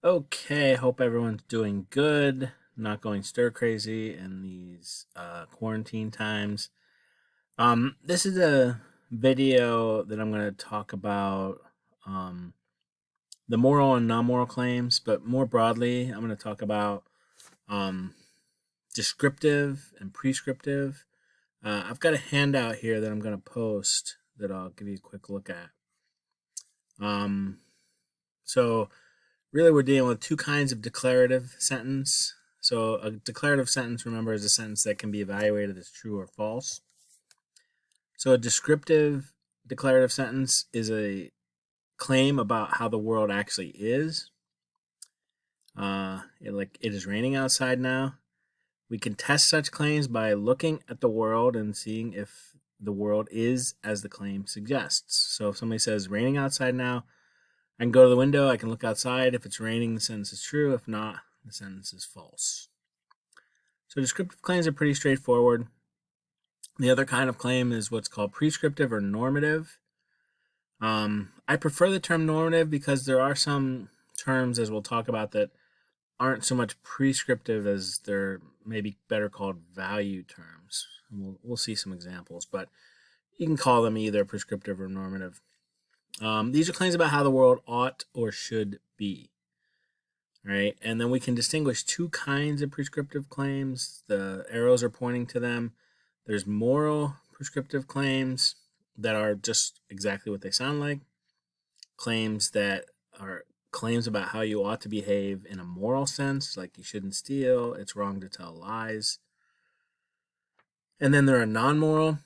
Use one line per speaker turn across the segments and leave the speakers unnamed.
Okay, hope everyone's doing good, not going stir crazy in these quarantine times. This is a video that I'm going to talk about um, the moral and non-moral claims, but more broadly, I'm going to talk about um, descriptive and prescriptive. I've got a handout here that I'm going to post that I'll give you a quick look at. Um, so really we're dealing with two kinds of declarative sentence. So a declarative sentence, remember, is a sentence that can be evaluated as true or false. So a descriptive declarative sentence is a claim about how the world actually is. It is raining outside now. We can test such claims by looking at the world and seeing if the world is as the claim suggests. So if somebody says raining outside now, I can go to the window, I can look outside. If it's raining, the sentence is true. If not, the sentence is false. So descriptive claims are pretty straightforward. The other kind of claim is what's called prescriptive or normative. I prefer the term normative because there are some terms, as we'll talk about, that aren't so much prescriptive as they're maybe better called value terms. And we'll see some examples, but you can call them either prescriptive or normative. These are claims about how the world ought or should be. Right? And then we can distinguish two kinds of prescriptive claims. The arrows are pointing to them. There's moral prescriptive claims that are just exactly what they sound like. Claims that are claims about how you ought to behave in a moral sense, like you shouldn't steal, it's wrong to tell lies. And then there are non-moral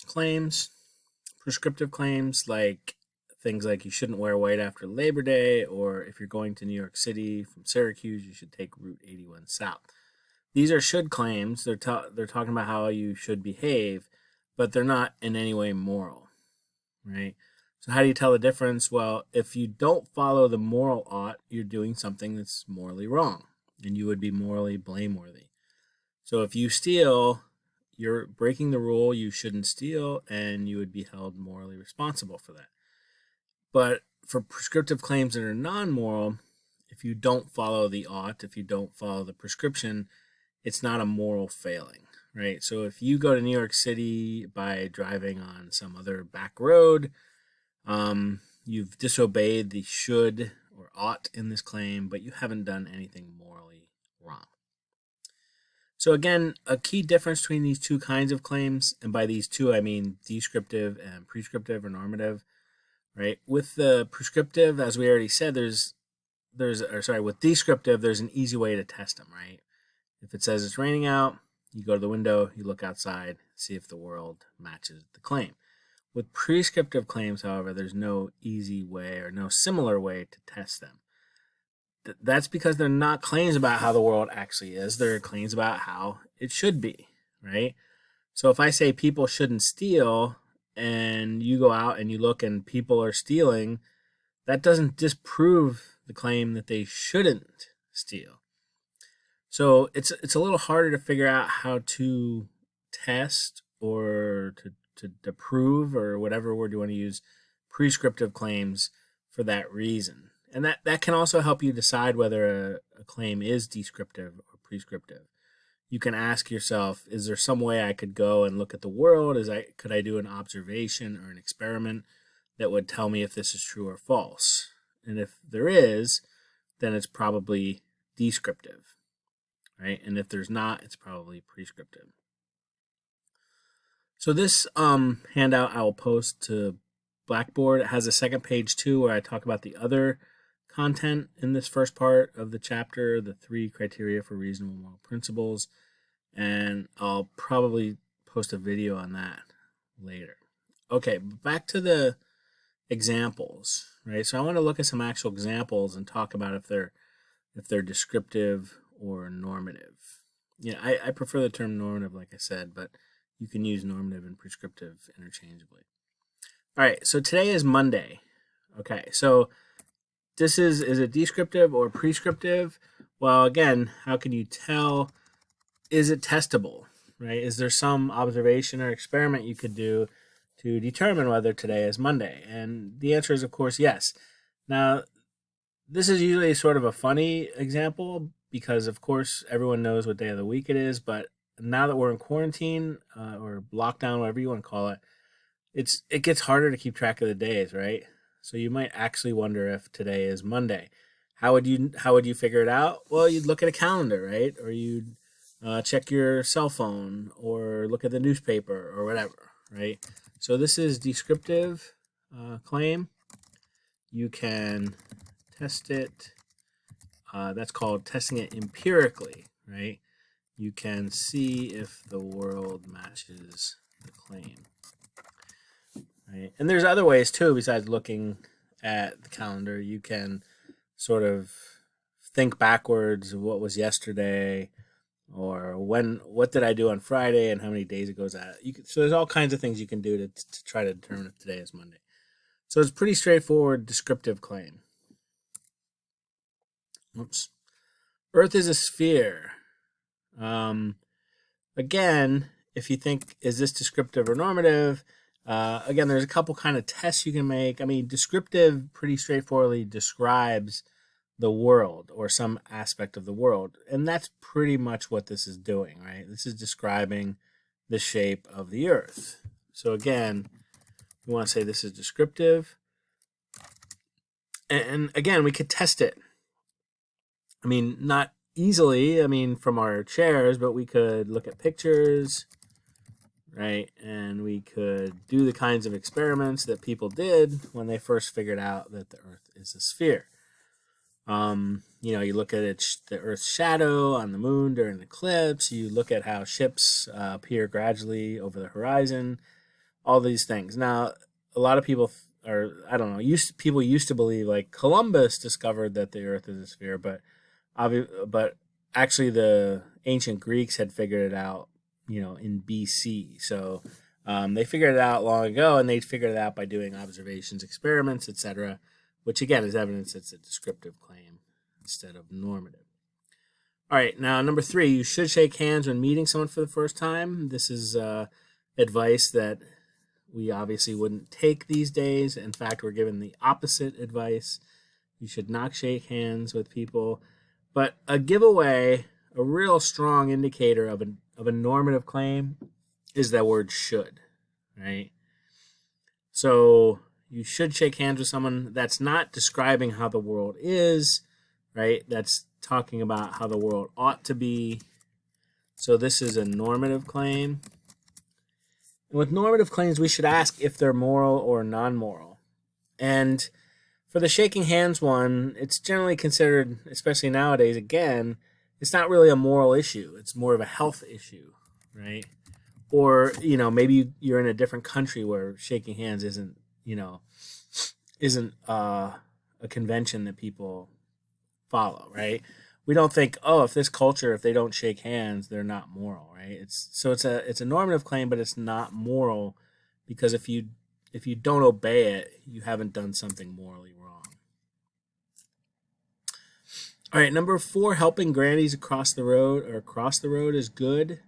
claims, prescriptive claims like things like you shouldn't wear white after Labor Day, or if you're going to New York City from Syracuse, you should take Route 81 south. These are should claims. They're talking about how you should behave, but they're not in any way moral, right? So how do you tell the difference? Well, if you don't follow the moral ought, you're doing something that's morally wrong, and you would be morally blameworthy. So if you steal, you're breaking the rule, you shouldn't steal, and you would be held morally responsible for that. But for prescriptive claims that are non-moral, if you don't follow the ought, if you don't follow the prescription, it's not a moral failing, right? So if you go to New York City by driving on some other back road, you've disobeyed the should or ought in this claim, but you haven't done anything morally wrong. So again, a key difference between these two kinds of claims, and by these two I mean descriptive and prescriptive or normative, right? With the prescriptive, as we already said, with descriptive, there's an easy way to test them, right? If it says it's raining out, you go to the window, you look outside, see if the world matches the claim. With prescriptive claims, however, there's no easy way or no similar way to test them. That's because they're not claims about how the world actually is. They're claims about how it should be, right? So if I say people shouldn't steal, and you go out and you look and people are stealing, that doesn't disprove the claim that they shouldn't steal. So it's a little harder to figure out how to test or to prove or whatever word you want to use prescriptive claims for that reason. And that can also help you decide whether a claim is descriptive or prescriptive. You can ask yourself, is there some way I could go and look at the world? Could I do an observation or an experiment that would tell me if this is true or false? And if there is, then it's probably descriptive, right? And if there's not, it's probably prescriptive. So this handout I will post to Blackboard. It has a second page too, where I talk about the other content in this first part of the chapter, the 3 criteria for reasonable moral principles, and I'll probably post a video on that later. Okay, back to the examples, right? So I want to look at some actual examples and talk about if they're descriptive or normative. Yeah, I prefer the term normative, like I said, but you can use normative and prescriptive interchangeably. All right, so today is Monday. Okay, so this is it descriptive or prescriptive? Well, again, how can you tell? Is it testable, right? Is there some observation or experiment you could do to determine whether today is Monday? And the answer is, of course, yes. Now, This is usually sort of a funny example because, of course, everyone knows what day of the week it is. But now that we're in quarantine or lockdown, whatever you want to call it, it gets harder to keep track of the days, right? So you might actually wonder if today is Monday. How would you figure it out? Well, you'd look at a calendar, right? Or you'd check your cell phone or look at the newspaper or whatever, right? So this is descriptive claim. You can test it. That's called testing it empirically, right? You can see if the world matches the claim. Right? And there's other ways too besides looking at the calendar. You can sort of think backwards of what was yesterday or what did I do on Friday and how many days ago is that. So there's all kinds of things you can do to try to determine if today is Monday. So it's pretty straightforward descriptive claim. Oops. Earth is a sphere. Again, if you think, is this descriptive or normative? Again, there's a couple kind of tests you can make. I mean, descriptive pretty straightforwardly describes the world or some aspect of the world. And that's pretty much what this is doing, right? This is describing the shape of the Earth. So again, we want to say this is descriptive. And again, we could test it. I mean, not easily, from our chairs, but we could look at pictures, right? And we could do the kinds of experiments that people did when they first figured out that the Earth is a sphere. You look at the Earth's shadow on the moon during an eclipse. You look at how ships appear gradually over the horizon. All these things. Now, a lot of people, people used to believe like Columbus discovered that the Earth is a sphere, but actually the ancient Greeks had figured it out, in BC. So they figured it out long ago, and they figured it out by doing observations, experiments, etc., which again is evidence it's a descriptive claim instead of normative. All right, now number 3, you should shake hands when meeting someone for the first time. This is advice that we obviously wouldn't take these days. In fact, we're given the opposite advice. You should not shake hands with people. But a giveaway, a real strong indicator of a normative claim is that word should, right? So you should shake hands with someone. That's not describing how the world is, right? That's talking about how the world ought to be. So this is a normative claim. And with normative claims, we should ask if they're moral or non-moral. And for the shaking hands one, it's generally considered, especially nowadays, again, it's not really a moral issue. It's more of a health issue, right? Or, maybe you're in a different country where shaking hands isn't a convention that people follow, right? We don't think, if this culture, if they don't shake hands, they're not moral, right? It's a normative claim, but it's not moral because if you don't obey it, you haven't done something morally wrong. All right, number 4, helping grannies across the road is good.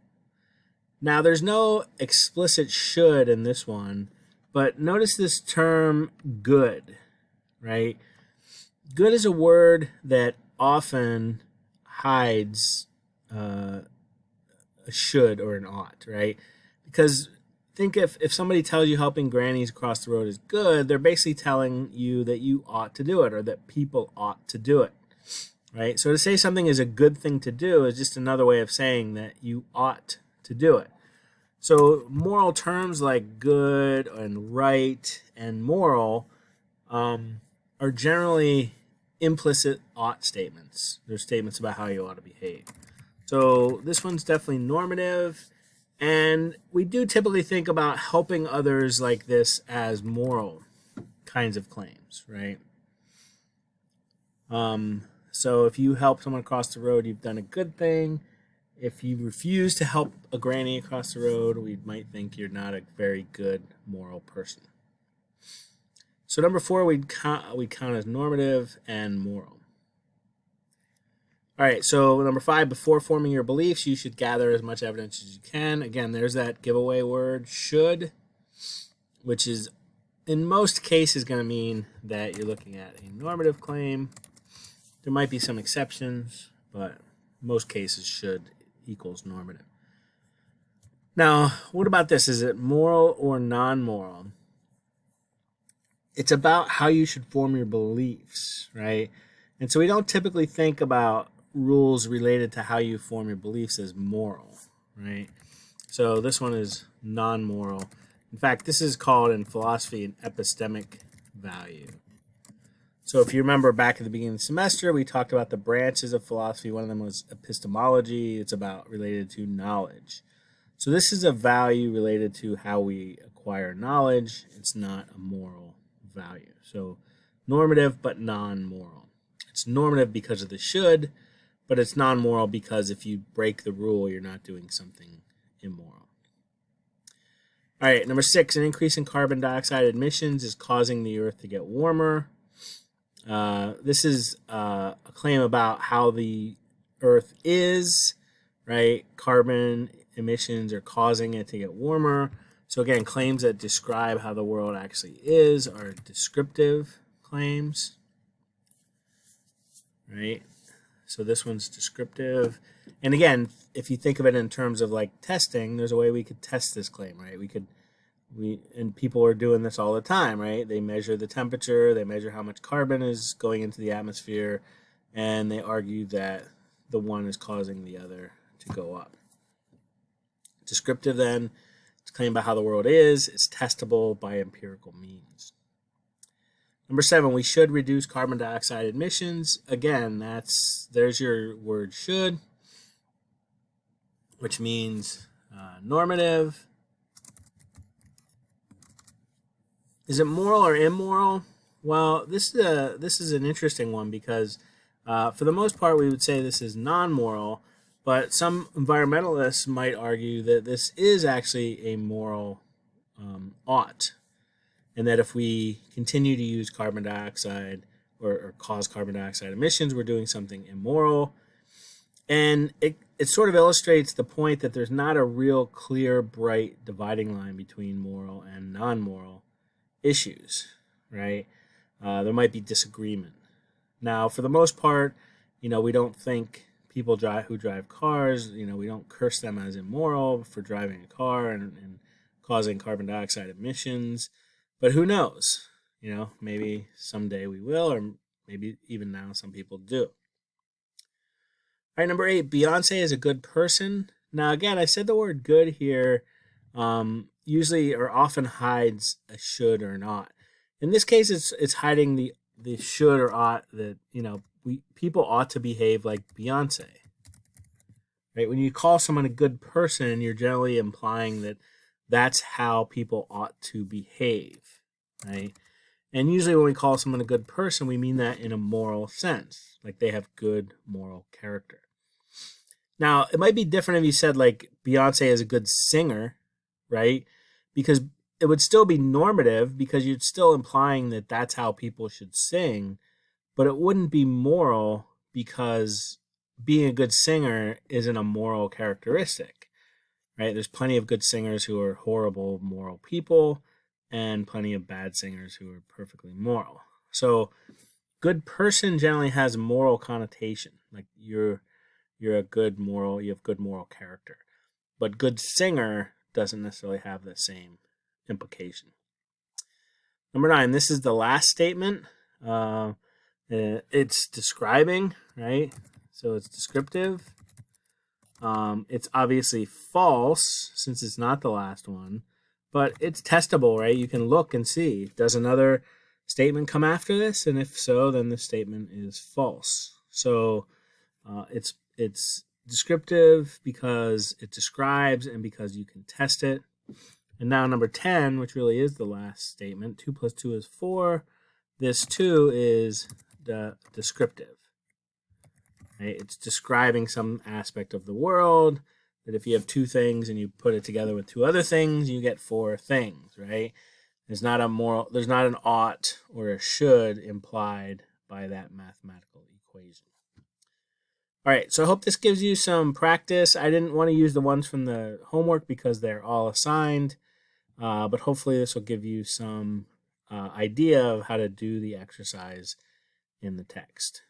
Now, there's no explicit should in this one, but notice this term good, right? Good is a word that often hides a should or an ought, right? Because think if somebody tells you helping grannies across the road is good, they're basically telling you that you ought to do it or that people ought to do it, right? So to say something is a good thing to do is just another way of saying that you ought to do it. So moral terms like good and right and moral are generally implicit ought statements. They're statements about how you ought to behave. So this one's definitely normative. And we do typically think about helping others like this as moral kinds of claims, right? So if you help someone across the road, you've done a good thing. If you refuse to help a granny across the road, we might think you're not a very good moral person. So number 4, we count as normative and moral. All right, so number 5, before forming your beliefs, you should gather as much evidence as you can. Again, there's that giveaway word, should, which is in most cases going to mean that you're looking at a normative claim. There might be some exceptions, but most cases should equals normative. Now, what about this? Is it moral or non-moral? It's about how you should form your beliefs, right? And so we don't typically think about rules related to how you form your beliefs as moral, right? So this one is non-moral. In fact, this is called in philosophy an epistemic value. So if you remember back at the beginning of the semester, we talked about the branches of philosophy. One of them was epistemology. It's about related to knowledge. So this is a value related to how we acquire knowledge. It's not a moral value. So normative but non-moral. It's normative because of the should, but it's non-moral because if you break the rule, you're not doing something immoral. All right, number 6, an increase in carbon dioxide emissions is causing the earth to get warmer. This is a claim about how the earth is, right? Carbon emissions are causing it to get warmer. So again, claims that describe how the world actually is are descriptive claims, right? So this one's descriptive. And again, if you think of it in terms of like testing, there's a way we could test this claim, right? And people are doing this all the time, right? They measure the temperature, they measure how much carbon is going into the atmosphere, and they argue that the one is causing the other to go up. Descriptive then, it's claimed about how the world is. It's testable by empirical means. Number 7, we should reduce carbon dioxide emissions. Again, there's your word should, which means normative. Is it moral or immoral? Well, this is an interesting one because for the most part we would say this is non-moral, but some environmentalists might argue that this is actually a moral ought, and that if we continue to use carbon dioxide or cause carbon dioxide emissions, we're doing something immoral. And it sort of illustrates the point that there's not a real clear, bright dividing line between moral and non-moral issues, right? There might be disagreement. Now, for the most part, we don't think people who drive cars, we don't curse them as immoral for driving a car and causing carbon dioxide emissions. But who knows? Maybe someday we will, or maybe even now some people do. All right, number 8, Beyonce is a good person. Now, again, I said the word good here usually or often hides a should or not. In this case, it's hiding the should or ought that people ought to behave like Beyonce. Right? When you call someone a good person, you're generally implying that that's how people ought to behave, right? And usually when we call someone a good person, we mean that in a moral sense, like they have good moral character. Now, it might be different if you said like Beyonce is a good singer, right? Because it would still be normative because you're still implying that that's how people should sing, but it wouldn't be moral because being a good singer isn't a moral characteristic, right? There's plenty of good singers who are horrible moral people and plenty of bad singers who are perfectly moral. So good person generally has moral connotation, like you're a good moral, you have good moral character. But good singer doesn't necessarily have the same implication. Number 9, this is the last statement. It's describing, right? So it's descriptive. It's obviously false since it's not the last one, but it's testable, right? You can look and see. Does another statement come after this? And if so, then the statement is false. So it's descriptive because it describes and because you can test it. And now number 10, which really is the last statement, 2 plus 2 is 4. This too is the descriptive. Right? It's describing some aspect of the world, that if you have 2 things and you put it together with 2 other things, you get 4 things, right? There's not an ought or a should implied by that mathematical equation. All right, so I hope this gives you some practice. I didn't want to use the ones from the homework because they're all assigned, but hopefully this will give you some idea of how to do the exercise in the text.